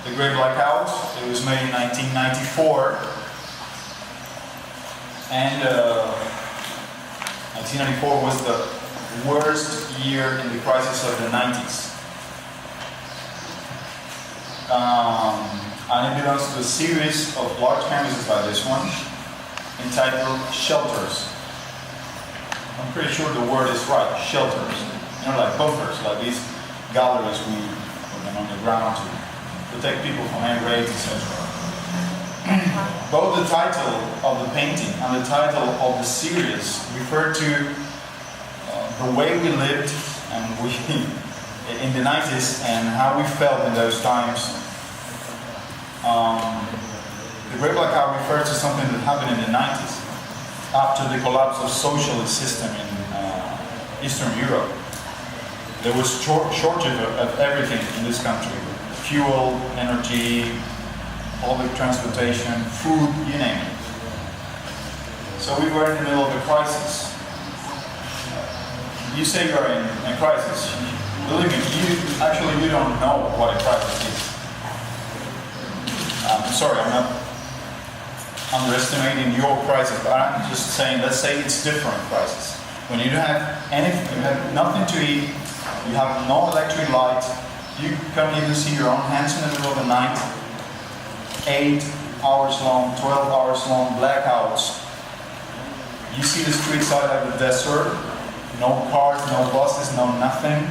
the Great Blackout. It was made in 1994, and 1994 was the worst year in the crisis of the 90s. And it belongs to a series of large canvases by this one, entitled Shelters. I'm pretty sure the word is right, shelters. You know, like bunkers, like these galleries we put them on the ground to protect people from air raids, etc. Both the title of the painting and the title of the series refer to the way we lived and in the 90s and how we felt in those times. The Great Blackout refers to something that happened in the 90s after the collapse of socialist system in Eastern Europe. There was shortage of everything in this country: fuel, energy, public transportation, food, you name it. So we were in the middle of a crisis. You say you're in a crisis. Believe me, you don't know what a crisis is. I'm sorry, I'm not underestimating your crisis, but I'm just saying, let's say it's different crisis. When you don't have anything, you have nothing to eat, you have no electric light, you can't even see your own hands in the middle of the night, 8 hours long, 12 hours long blackouts. You see the streets out of the desert, no cars, no buses, no nothing.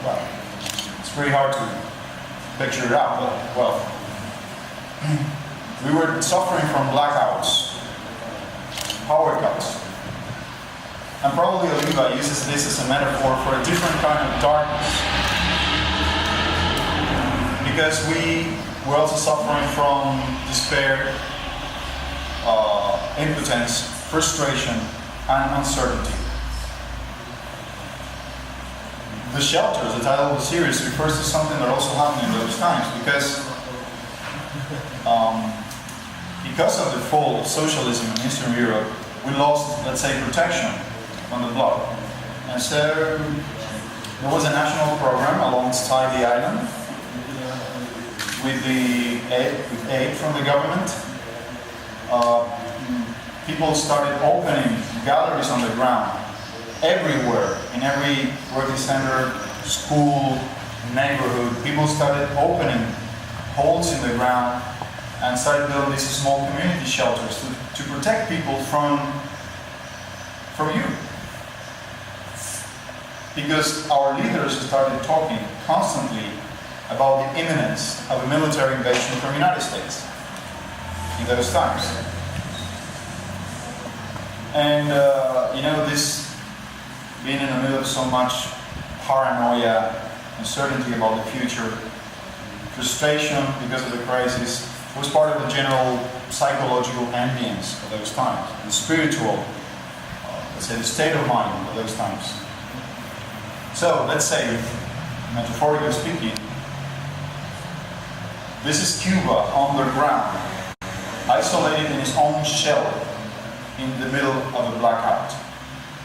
Well, it's pretty hard to picture it out, but well. We were suffering from blackouts, power cuts. And probably Oliva uses this as a metaphor for a different kind of darkness. Because we were also suffering from despair, impotence, frustration, and uncertainty. The Shelters, the title of the series, refers to something that also happened in those times, because of the fall of socialism in Eastern Europe, we lost, let's say, protection from the bloc. And so there was a national program alongside the island with aid from the government. People started opening galleries on the ground everywhere, in every working center, school, neighborhood. People started opening holes in the ground and started building these small community shelters to protect people from you. Because our leaders started talking constantly about the imminence of a military invasion from the United States in those times. And this being in the middle of so much paranoia, uncertainty about the future, frustration because of the crisis, was part of the general psychological ambience of those times, the spiritual, let's say the state of mind of those times. So, let's say, metaphorically speaking, this is Cuba underground, isolated in its own shell in the middle of a blackout.